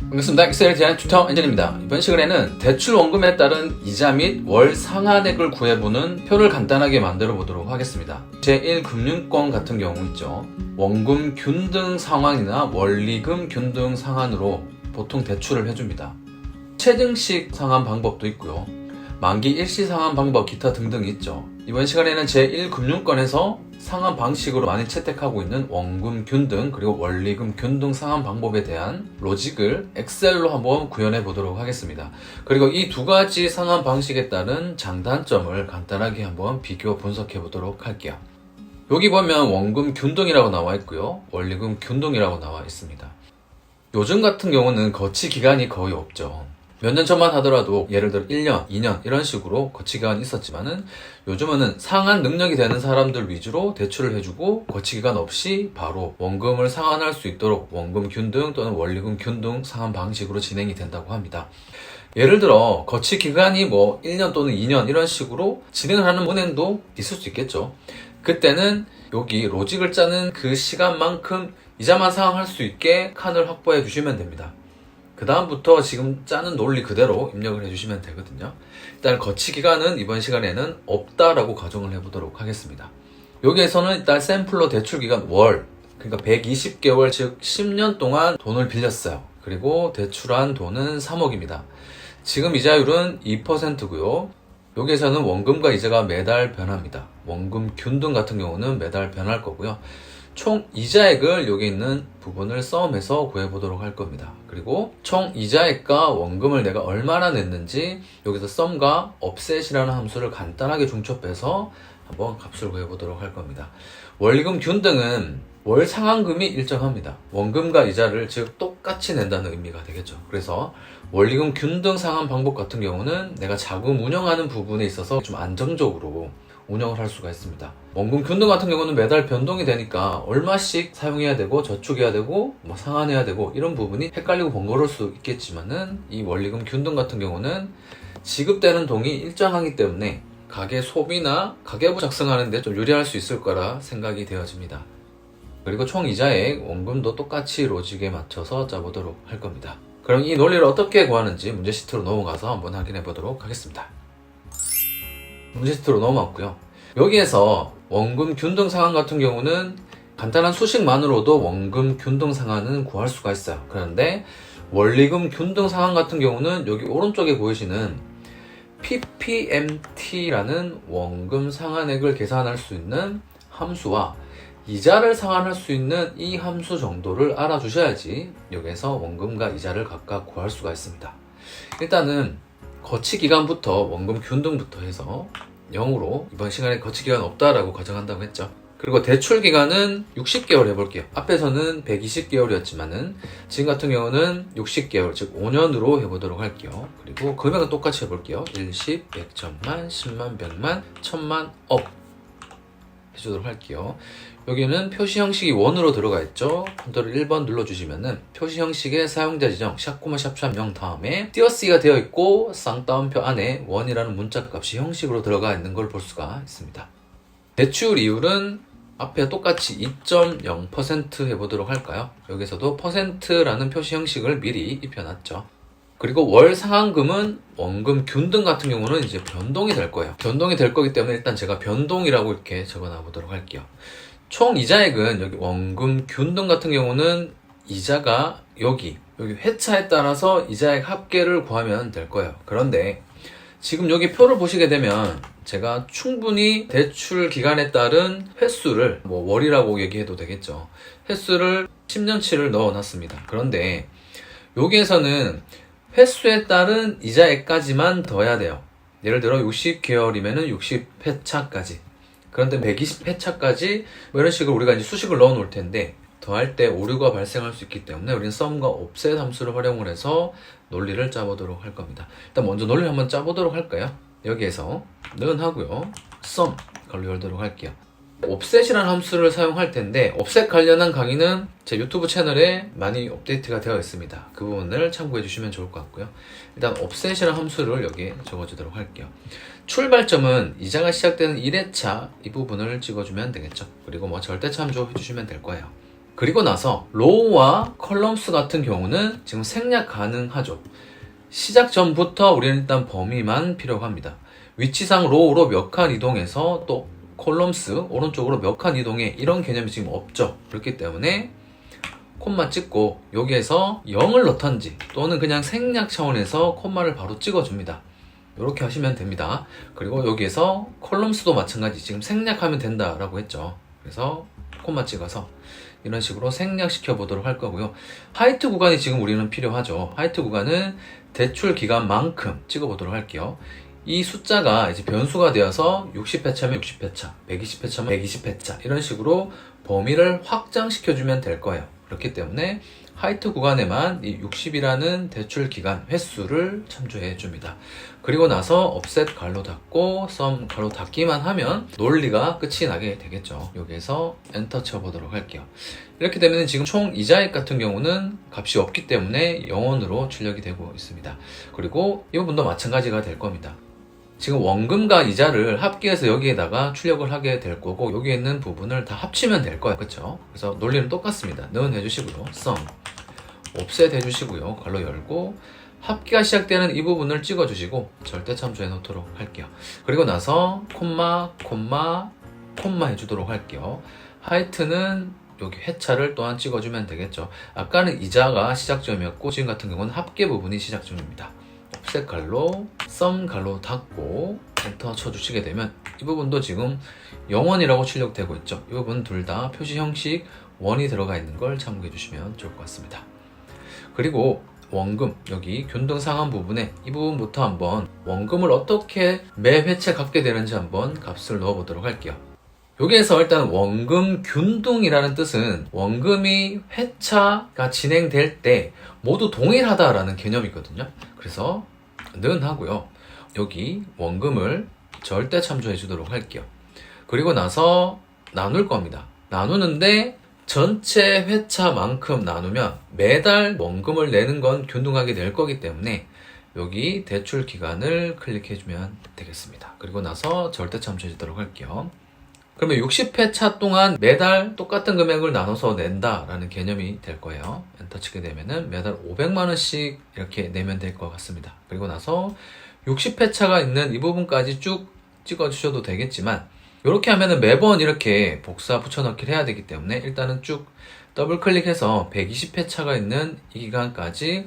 반갑습니다. 엑셀 디자인 튜터 엔젤입니다. 이번 시간에는 대출 원금에 따른 이자 및 월 상한액을 구해보는 표를 간단하게 만들어 보도록 하겠습니다. 제1금융권 같은 경우 있죠. 원금 균등 상환이나 원리금 균등 상환으로 보통 대출을 해줍니다. 체증식 상환 방법도 있고요. 만기 일시 상환 방법 기타 등등이 있죠. 이번 시간에는 제1금융권에서 상환 방식으로 많이 채택하고 있는 원금 균등 그리고 원리금 균등 상환 방법에 대한 로직을 엑셀로 한번 구현해 보도록 하겠습니다. 그리고 이 두 가지 상환 방식에 따른 장단점을 간단하게 한번 비교 분석해 보도록 할게요. 여기 보면 원금 균등이라고 나와 있고요. 원리금 균등이라고 나와 있습니다. 요즘 같은 경우는 거치 기간이 거의 없죠. 몇 년 전만 하더라도 예를 들어 1년, 2년 이런 식으로 거치기간이 있었지만은 요즘은 상환 능력이 되는 사람들 위주로 대출을 해주고 거치기간 없이 바로 원금을 상환할 수 있도록 원금 균등 또는 원리금 균등 상환 방식으로 진행이 된다고 합니다. 예를 들어 거치기간이 뭐 1년 또는 2년 이런 식으로 진행을 하는 은행도 있을 수 있겠죠. 그때는 여기 로직을 짜는 그 시간만큼 이자만 상환할 수 있게 칸을 확보해 주시면 됩니다. 그 다음부터 지금 짜는 논리 그대로 입력을 해주시면 되거든요. 일단 거치기간은 이번 시간에는 없다라고 가정을 해보도록 하겠습니다. 여기에서는 일단 샘플로 대출기간 월, 그러니까 120개월 즉 10년 동안 돈을 빌렸어요. 그리고 대출한 돈은 3억입니다. 지금 이자율은 2%고요. 여기에서는 원금과 이자가 매달 변합니다. 원금 균등 같은 경우는 매달 변할 거고요. 총 이자액을 여기 있는 부분을 썸해서 구해보도록 할 겁니다. 그리고 총 이자액과 원금을 내가 얼마나 냈는지 여기서 썸과 offset이라는 함수를 간단하게 중첩해서 한번 값을 구해보도록 할 겁니다. 원리금 균등은 월 상환금이 일정합니다. 원금과 이자를 즉 똑같이 낸다는 의미가 되겠죠. 그래서 원리금 균등 상환 방법 같은 경우는 내가 자금 운영하는 부분에 있어서 좀 안정적으로 운영을 할 수가 있습니다. 원금 균등 같은 경우는 매달 변동이 되니까 얼마씩 사용해야 되고 저축해야 되고 뭐 상환해야 되고 이런 부분이 헷갈리고 번거로울 수 있겠지만은 이 원리금 균등 같은 경우는 지급되는 돈이 일정하기 때문에 가계 소비나 가계부 작성하는 데 좀 유리할 수 있을 거라 생각이 되어집니다. 그리고 총 이자액, 원금도 똑같이 로직에 맞춰서 짜보도록 할 겁니다. 그럼 이 논리를 어떻게 구하는지 문제 시트로 넘어가서 한번 확인해 보도록 하겠습니다. 문제 시트로 넘어왔고요. 여기에서 원금 균등 상환 같은 경우는 간단한 수식만으로도 원금 균등 상환은 구할 수가 있어요. 그런데 원리금 균등 상환 같은 경우는 여기 오른쪽에 보이시는 PPMT라는 원금 상환액을 계산할 수 있는 함수와 이자를 상환할 수 있는 이 함수 정도를 알아주셔야지 여기에서 원금과 이자를 각각 구할 수가 있습니다. 일단은 거치기간부터 원금 균등부터 해서 0으로 이번 시간에 거치기간 없다라고 가정한다고 했죠. 그리고 대출기간은 60개월 해볼게요. 앞에서는 120개월이었지만은 지금 같은 경우는 60개월 즉 5년으로 해보도록 할게요. 그리고 금액은 똑같이 해볼게요. 1, 10, 100, 1000만, 10만, 100만, 1000만, 억 해주도록 할게요. 여기는 표시 형식이 원으로 들어가 있죠. 컨트롤 1번 눌러주시면은 표시 형식의 사용자 지정 샵,샵,0 다음에 띄어쓰기가 되어 있고 쌍따옴표 안에 원이라는 문자 값이 형식으로 들어가 있는 걸 볼 수가 있습니다. 대출 이율은 앞에 똑같이 2.0% 해보도록 할까요? 여기서도 %라는 표시 형식을 미리 입혀놨죠. 그리고 월 상환금은 원금 균등 같은 경우는 이제 변동이 될 거예요. 변동이 될 거기 때문에 일단 제가 변동이라고 이렇게 적어놔 보도록 할게요. 총 이자액은 여기 원금 균등 같은 경우는 이자가 여기 회차에 따라서 이자액 합계를 구하면 될 거예요. 그런데 지금 여기 표를 보시게 되면 제가 충분히 대출 기간에 따른 횟수를 뭐 월이라고 얘기해도 되겠죠. 횟수를 10년치를 넣어 놨습니다. 그런데 여기에서는 횟수에 따른 이자액까지만 더해야 돼요. 예를 들어 60개월이면은 60회차까지. 그런데 120회차까지 뭐 이런 식으로 우리가 이제 수식을 넣어 놓을 텐데 더할 때 오류가 발생할 수 있기 때문에 우리는 썸과 offset 함수를 활용을 해서 논리를 짜보도록 할 겁니다. 일단 먼저 논리를 한번 짜보도록 할까요? 여기에서 는 하고요. 썸 걸로 열도록 할게요. offset이라는 함수를 사용할 텐데 offset 관련한 강의는 제 유튜브 채널에 많이 업데이트가 되어 있습니다. 그 부분을 참고해 주시면 좋을 것 같고요. 일단 offset이라는 함수를 여기에 적어주도록 할게요. 출발점은 이자가 시작되는 1회차 이 부분을 찍어주면 되겠죠. 그리고 뭐 절대참조 해주시면 될 거예요. 그리고 나서 로우와 컬럼수 같은 경우는 지금 생략 가능하죠. 시작 전부터 우리는 일단 범위만 필요합니다. 위치상 로우로 몇 칸 이동해서 또 콜럼스 오른쪽으로 몇 칸 이동해 이런 개념이 지금 없죠. 그렇기 때문에 콤마 찍고 여기에서 0을 넣던지 또는 그냥 생략 차원에서 콤마를 바로 찍어줍니다. 이렇게 하시면 됩니다. 그리고 여기에서 콜럼수도 마찬가지 지금 생략하면 된다라고 했죠. 그래서 콤마 찍어서 이런 식으로 생략시켜 보도록 할 거고요. 하이트 구간이 지금 우리는 필요하죠. 하이트 구간은 대출 기간만큼 찍어 보도록 할게요. 이 숫자가 이제 변수가 되어서 60회차면 60회차, 120회차면 120회차 이런 식으로 범위를 확장시켜주면 될 거예요. 그렇기 때문에 하이트 구간에만 이 60이라는 대출 기간 횟수를 참조해 줍니다. 그리고 나서 offset 가로 닫고 sum 가로 닫기만 하면 논리가 끝이 나게 되겠죠. 여기에서 엔터 쳐보도록 할게요. 이렇게 되면 지금 총 이자액 같은 경우는 값이 없기 때문에 0원으로 출력이 되고 있습니다. 그리고 이 부분도 마찬가지가 될 겁니다. 지금 원금과 이자를 합계해서 여기에다가 출력을 하게 될 거고 여기에 있는 부분을 다 합치면 될 거예요. 그렇죠? 그래서 논리는 똑같습니다. 는 해주시고요. sum offset 해주시고요. 괄호 열고 합계가 시작되는 이 부분을 찍어주시고 절대 참조해 놓도록 할게요. 그리고 나서 콤마 해주도록 할게요. 하이트는 여기 회차를 또한 찍어주면 되겠죠. 아까는 이자가 시작점이었고 지금 같은 경우는 합계 부분이 시작점입니다. offset 갈로 sum 갈로 닫고 엔터 쳐주시게 되면 이 부분도 지금 0원이라고 출력되고 있죠. 이 부분 둘 다 표시 형식 1이 들어가 있는 걸 참고해 주시면 좋을 것 같습니다. 그리고 원금 여기 균등 상한 부분에 이 부분부터 한번 원금을 어떻게 매 회차 갚게 되는지 한번 값을 넣어 보도록 할게요. 여기에서 일단 원금 균등이라는 뜻은 원금이 회차가 진행될 때 모두 동일하다라는 개념이거든요. 그래서 는 하고요. 여기 원금을 절대 참조해 주도록 할게요. 그리고 나서 나눌 겁니다. 나누는데 전체 회차만큼 나누면 매달 원금을 내는 건 균등하게 될 거기 때문에 여기 대출 기간을 클릭해주면 되겠습니다. 그리고 나서 절대 참조해 주도록 할게요. 그러면 60회차 동안 매달 똑같은 금액을 나눠서 낸다라는 개념이 될 거예요. 엔터 치게 되면은 매달 500만원씩 이렇게 내면 될 것 같습니다. 그리고 나서 60회차가 있는 이 부분까지 쭉 찍어주셔도 되겠지만 이렇게 하면은 매번 이렇게 복사 붙여넣기를 해야 되기 때문에 일단은 쭉 더블 클릭해서 120회차가 있는 이 기간까지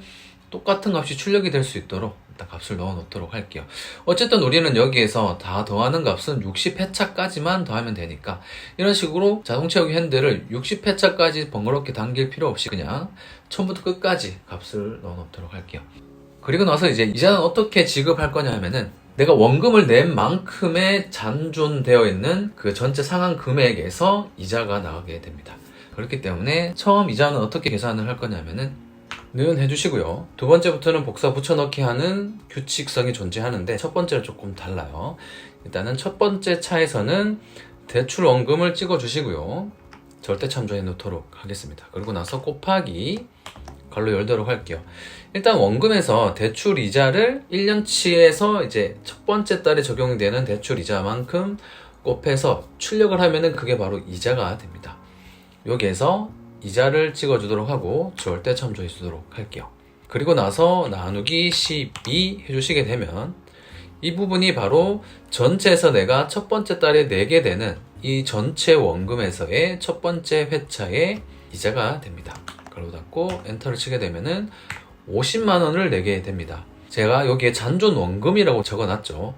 똑같은 값이 출력이 될 수 있도록 일단 값을 넣어 놓도록 할게요. 어쨌든 우리는 여기에서 다 더하는 값은 60회차까지만 더하면 되니까 이런 식으로 자동 채우기 핸들을 60회차까지 번거롭게 당길 필요 없이 그냥 처음부터 끝까지 값을 넣어 놓도록 할게요. 그리고 나서 이제 이자는 어떻게 지급할 거냐 하면은 내가 원금을 낸 만큼의 잔존되어 있는 그 전체 상환 금액에서 이자가 나가게 됩니다. 그렇기 때문에 처음 이자는 어떻게 계산을 할 거냐면은 는 해주시고요. 두 번째부터는 복사 붙여넣기 하는 규칙성이 존재하는데 첫 번째는 조금 달라요. 일단은 첫 번째 차에서는 대출 원금을 찍어주시고요. 절대 참조해 놓도록 하겠습니다. 그리고 나서 곱하기 괄호 열도록 할게요. 일단 원금에서 대출 이자를 1년치에서 이제 첫 번째 달에 적용되는 대출 이자만큼 곱해서 출력을 하면은 그게 바로 이자가 됩니다. 여기에서 이자를 찍어주도록 하고 절대 참조해 주도록 할게요. 그리고 나서 나누기 12 해주시게 되면 이 부분이 바로 전체에서 내가 첫 번째 달에 내게 되는 이 전체 원금에서의 첫 번째 회차의 이자가 됩니다. 가로 닫고 엔터를 치게 되면은 50만원을 내게 됩니다. 제가 여기에 잔존 원금이라고 적어놨죠.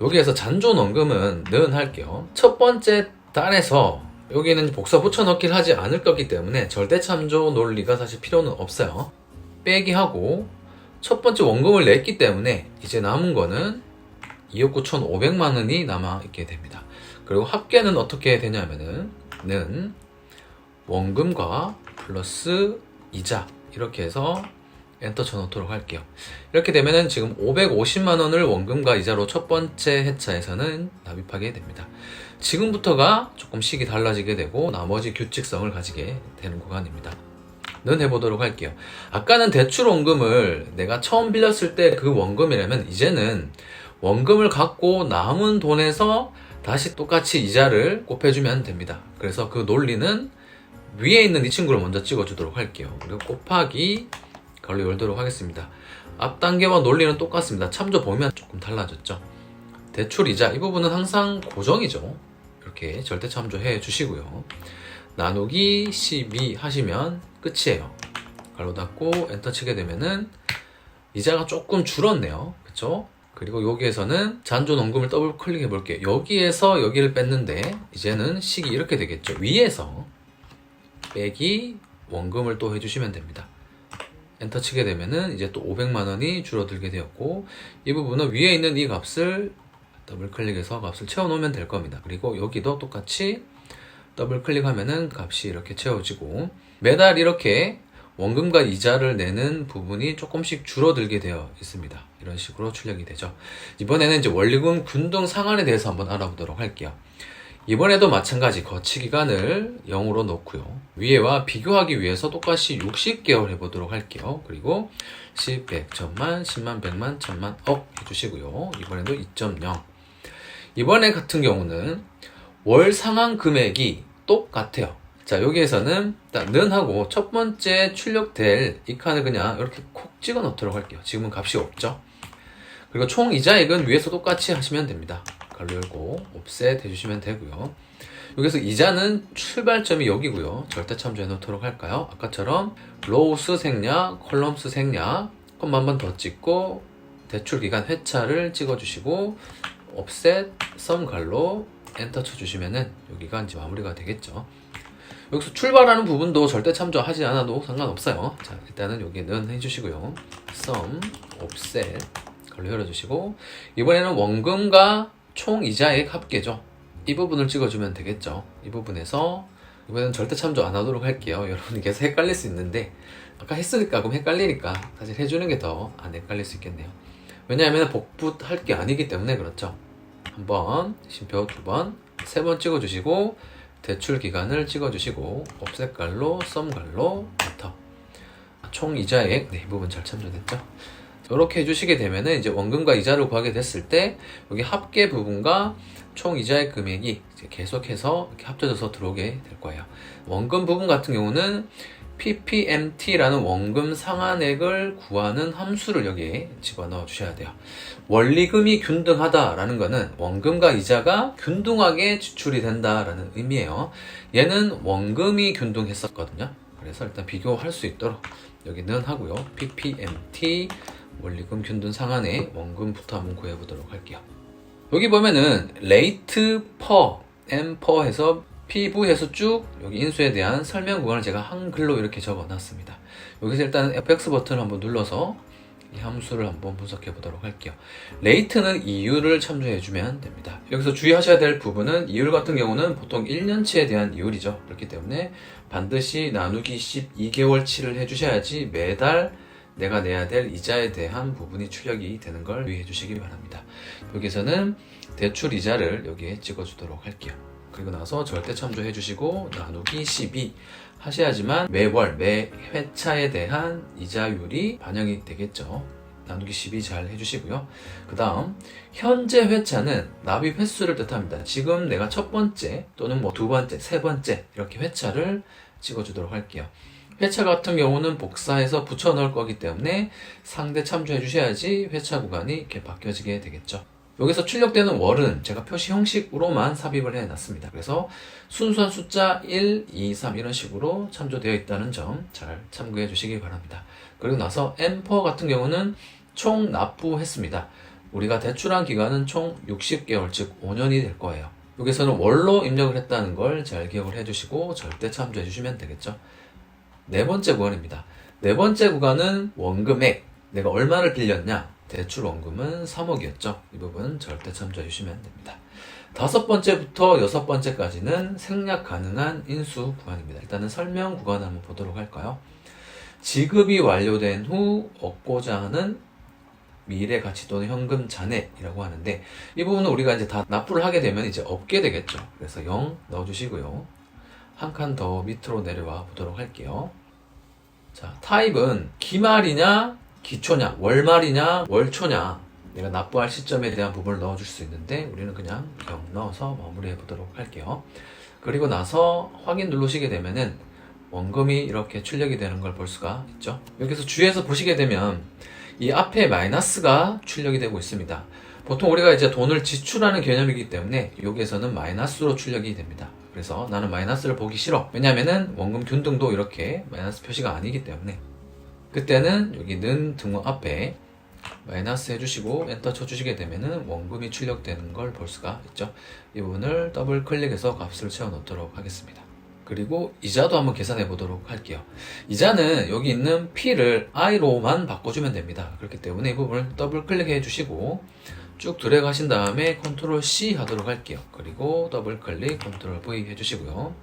여기에서 잔존 원금은 는 할게요. 첫 번째 달에서 여기는 복사 붙여넣기를 하지 않을 거기 때문에 절대 참조 논리가 사실 필요는 없어요. 빼기 하고 첫 번째 원금을 냈기 때문에 이제 남은 거는 2억 9,500만원이 남아있게 됩니다. 그리고 합계는 어떻게 되냐면은 는 원금과 플러스 이자 이렇게 해서 엔터 쳐놓도록 할게요. 이렇게 되면은 지금 550만원을 원금과 이자로 첫 번째 회차에서는 납입하게 됩니다. 지금부터가 조금 식이 달라지게 되고 나머지 규칙성을 가지게 되는 구간입니다. 는 해보도록 할게요. 아까는 대출 원금을 내가 처음 빌렸을 때 그 원금이라면 이제는 원금을 갖고 남은 돈에서 다시 똑같이 이자를 곱해주면 됩니다. 그래서 그 논리는 위에 있는 이 친구를 먼저 찍어주도록 할게요. 그리고 곱하기 가로 열도록 하겠습니다. 앞 단계와 논리는 똑같습니다. 참조 보면 조금 달라졌죠. 대출이자 이 부분은 항상 고정이죠. 이렇게 절대 참조해 주시고요. 나누기 12 하시면 끝이에요. 가로 닫고 엔터 치게 되면은 이자가 조금 줄었네요. 그쵸? 그리고 여기에서는 잔존 원금을 더블 클릭해 볼게요. 여기에서 여기를 뺐는데 이제는 식이 이렇게 되겠죠. 위에서 빼기 원금을 또 해주시면 됩니다. 엔터 치게 되면은 이제 또 500만 원이 줄어들게 되었고, 이 부분은 위에 있는 이 값을 더블 클릭해서 값을 채워 놓으면 될 겁니다. 그리고 여기도 똑같이 더블 클릭하면은 값이 이렇게 채워지고, 매달 이렇게 원금과 이자를 내는 부분이 조금씩 줄어들게 되어 있습니다. 이런 식으로 출력이 되죠. 이번에는 이제 원리금 균등 상한에 대해서 한번 알아보도록 할게요. 이번에도 마찬가지 거치기간을 0으로 놓고요. 위에와 비교하기 위해서 똑같이 60개월 해보도록 할게요. 그리고 10, 100, 1000만, 10만, 100만, 1000만, 억 해주시고요. 이번에도 2.0. 이번에 같은 경우는 월 상한 금액이 똑같아요. 자, 여기에서는 는 하고 첫 번째 출력될 이 칸을 그냥 이렇게 콕 찍어 놓도록 할게요. 지금은 값이 없죠. 그리고 총 이자액은 위에서 똑같이 하시면 됩니다. 가로 열고 옵셋 해주시면 되고요. 여기서 이자는 출발점이 여기고요. 절대 참조해 놓도록 할까요? 아까처럼 로우스 생략, 컬럼스 생략, 콤마 한 번 더 찍고 대출기간 회차를 찍어주시고 옵셋, 썸 갈로 엔터 쳐주시면은 여기가 이제 마무리가 되겠죠. 여기서 출발하는 부분도 절대 참조하지 않아도 상관없어요. 자, 일단은 여기는 해주시고요. 썸, 옵셋, 걸로 열어주시고, 이번에는 원금과 총 이자액 합계죠. 이 부분을 찍어주면 되겠죠. 이 부분에서, 이번에는 절대 참조 안 하도록 할게요. 여러분이 계속 헷갈릴 수 있는데, 아까 했으니까, 그럼 헷갈리니까, 사실 해주는 게 더 안 헷갈릴 수 있겠네요. 왜냐하면 복붙할 게 아니기 때문에 그렇죠. 한 번, 쉼표 두 번, 세 번 찍어주시고, 대출 기간을 찍어주시고 옵셋 갈로, 썸 갈로, 엔터. 총 이자액, 네, 이 부분 잘 참조됐죠? 이렇게 해주시게 되면은 이제 원금과 이자를 구하게 됐을 때 여기 합계 부분과 총 이자액 금액이 이제 계속해서 이렇게 합쳐져서 들어오게 될 거예요. 원금 부분 같은 경우는 PPMT라는 원금 상한액을 구하는 함수를 여기에 집어넣어 주셔야 돼요. 원리금이 균등하다라는 것은 원금과 이자가 균등하게 지출이 된다라는 의미예요. 얘는 원금이 균등했었거든요. 그래서 일단 비교할 수 있도록 여기는 하고요. PPMT 원리금 균등 상한의 원금부터 한번 구해보도록 할게요. 여기 보면은 레이트 퍼, M 퍼 해서 PV 해서 쭉 여기 인수에 대한 설명 구간을 제가 한글로 이렇게 적어놨습니다. 여기서 일단 FX 버튼을 한번 눌러서 이 함수를 한번 분석해 보도록 할게요. 레이트는 이율을 참조해주면 됩니다. 여기서 주의하셔야 될 부분은 이율 같은 경우는 보통 1년치에 대한 이율이죠. 그렇기 때문에 반드시 나누기 12개월치를 해주셔야지 매달 내가 내야 될 이자에 대한 부분이 출력이 되는 걸 유의해 주시기 바랍니다. 여기서는 대출 이자를 여기에 찍어주도록 할게요. 그리고 나서 절대 참조해 주시고 나누기 12 하셔야지만 매월, 매 회차에 대한 이자율이 반영이 되겠죠. 나누기 12 잘 해주시고요. 그 다음 현재 회차는 납입 횟수를 뜻합니다. 지금 내가 첫 번째 또는 뭐 두 번째, 세 번째 이렇게 회차를 찍어주도록 할게요. 회차 같은 경우는 복사해서 붙여 넣을 거기 때문에 상대 참조해 주셔야지 회차 구간이 이렇게 바뀌어지게 되겠죠. 여기서 출력되는 월은 제가 표시 형식으로만 삽입을 해놨습니다. 그래서 순수한 숫자 1, 2, 3 이런 식으로 참조되어 있다는 점 잘 참고해 주시기 바랍니다. 그리고 나서 M4 같은 경우는 총 납부했습니다. 우리가 대출한 기간은 총 60개월, 즉 5년이 될 거예요. 여기서는 월로 입력을 했다는 걸 잘 기억을 해주시고 절대 참조해 주시면 되겠죠. 네 번째 구간입니다. 네 번째 구간은 원금액, 내가 얼마를 빌렸냐? 대출 원금은 3억이었죠. 이 부분 절대 참조해 주시면 됩니다. 다섯 번째부터 여섯 번째까지는 생략 가능한 인수 구간입니다. 일단은 설명 구간 한번 보도록 할까요? 지급이 완료된 후 얻고자 하는 미래 가치 또는 현금 잔액이라고 하는데 이 부분은 우리가 이제 다 납부를 하게 되면 이제 없게 되겠죠. 그래서 0 넣어주시고요. 한 칸 더 밑으로 내려와 보도록 할게요. 자, 타입은 기말이냐 기초냐, 월말이냐, 월초냐, 내가 납부할 시점에 대한 부분을 넣어줄 수 있는데 우리는 그냥 0 넣어서 마무리해 보도록 할게요. 그리고 나서 확인 누르시게 되면은 원금이 이렇게 출력이 되는 걸 볼 수가 있죠. 여기서 주의해서 보시게 되면 이 앞에 마이너스가 출력이 되고 있습니다. 보통 우리가 이제 돈을 지출하는 개념이기 때문에 여기에서는 마이너스로 출력이 됩니다. 그래서 나는 마이너스를 보기 싫어. 왜냐면은 원금 균등도 이렇게 마이너스 표시가 아니기 때문에, 그때는 여기 는 등호 앞에 마이너스 해주시고 엔터 쳐주시게 되면은 원금이 출력되는 걸 볼 수가 있죠. 이 부분을 더블 클릭해서 값을 채워 넣도록 하겠습니다. 그리고 이자도 한번 계산해 보도록 할게요. 이자는 여기 있는 P를 I로만 바꿔주면 됩니다. 그렇기 때문에 이 부분을 더블 클릭해 주시고 쭉 드래그 하신 다음에 컨트롤 C 하도록 할게요. 그리고 더블 클릭 컨트롤 V 해주시고요.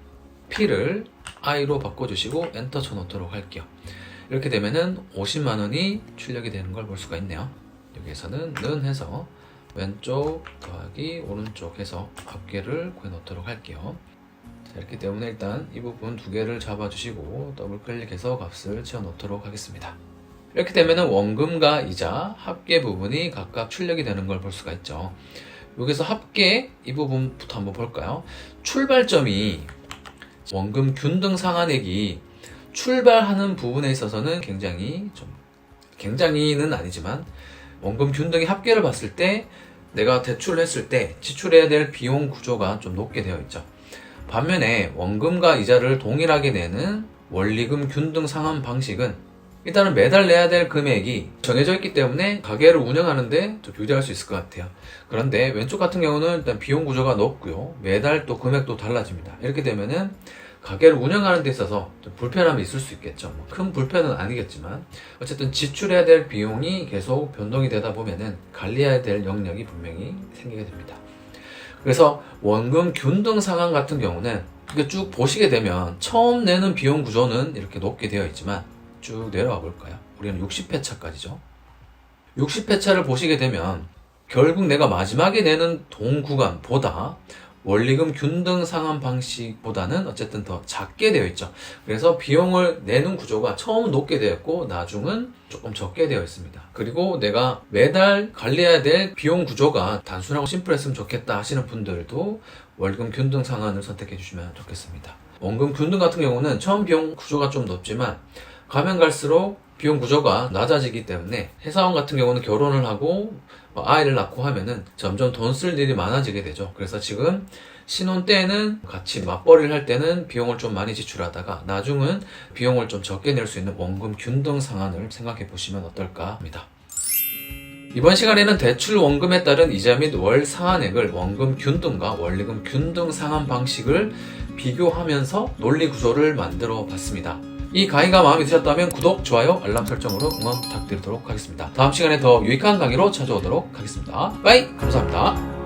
P를 I로 바꿔주시고 엔터 쳐놓도록 할게요. 이렇게 되면은 50만원이 출력이 되는 걸 볼 수가 있네요. 여기에서는 는 해서 왼쪽 더하기 오른쪽 해서 합계를 구해 놓도록 할게요. 자, 이렇기 때문에 일단 이 부분 두 개를 잡아주시고 더블 클릭해서 값을 채워 놓도록 하겠습니다. 이렇게 되면은 원금과 이자 합계 부분이 각각 출력이 되는 걸 볼 수가 있죠. 여기서 합계 이 부분부터 한번 볼까요? 출발점이 원금 균등 상환액이 출발하는 부분에 있어서는 굉장히는 아니지만 원금 균등의 합계를 봤을 때 내가 대출을 했을 때 지출해야 될 비용 구조가 좀 높게 되어 있죠. 반면에 원금과 이자를 동일하게 내는 원리금 균등 상환 방식은 일단은 매달 내야 될 금액이 정해져 있기 때문에 가게를 운영하는데 좀 유리할 수 있을 것 같아요. 그런데 왼쪽 같은 경우는 일단 비용 구조가 높고요. 매달 또 금액도 달라집니다. 이렇게 되면은 가게를 운영하는 데 있어서 좀 불편함이 있을 수 있겠죠. 큰 불편은 아니겠지만 어쨌든 지출해야 될 비용이 계속 변동이 되다 보면은 관리해야 될 영역이 분명히 생기게 됩니다. 그래서 원금 균등 상환 같은 경우는 이렇게 쭉 보시게 되면 처음 내는 비용 구조는 이렇게 높게 되어 있지만 쭉 내려와 볼까요? 우리는 60회차까지죠. 60회차를 보시게 되면 결국 내가 마지막에 내는 돈 구간보다 원리금 균등 상환 방식보다는 어쨌든 더 작게 되어 있죠. 그래서 비용을 내는 구조가 처음은 높게 되어 있고 나중은 조금 적게 되어 있습니다. 그리고 내가 매달 관리해야 될 비용 구조가 단순하고 심플했으면 좋겠다 하시는 분들도 원금 균등 상환을 선택해 주시면 좋겠습니다. 원금 균등 같은 경우는 처음 비용 구조가 좀 높지만 가면 갈수록 비용 구조가 낮아지기 때문에 회사원 같은 경우는 결혼을 하고 아이를 낳고 하면은 점점 돈 쓸 일이 많아지게 되죠. 그래서 지금 신혼 때는 같이 맞벌이를 할 때는 비용을 좀 많이 지출하다가 나중은 비용을 좀 적게 낼 수 있는 원금 균등 상환을 생각해 보시면 어떨까 합니다. 이번 시간에는 대출 원금에 따른 이자 및 월 상환액을 원금 균등과 원리금 균등 상환 방식을 비교하면서 논리 구조를 만들어 봤습니다. 이 강의가 마음에 드셨다면 구독, 좋아요, 알람 설정으로 응원 부탁드리도록 하겠습니다. 다음 시간에 더 유익한 강의로 찾아오도록 하겠습니다. 빠이! 감사합니다.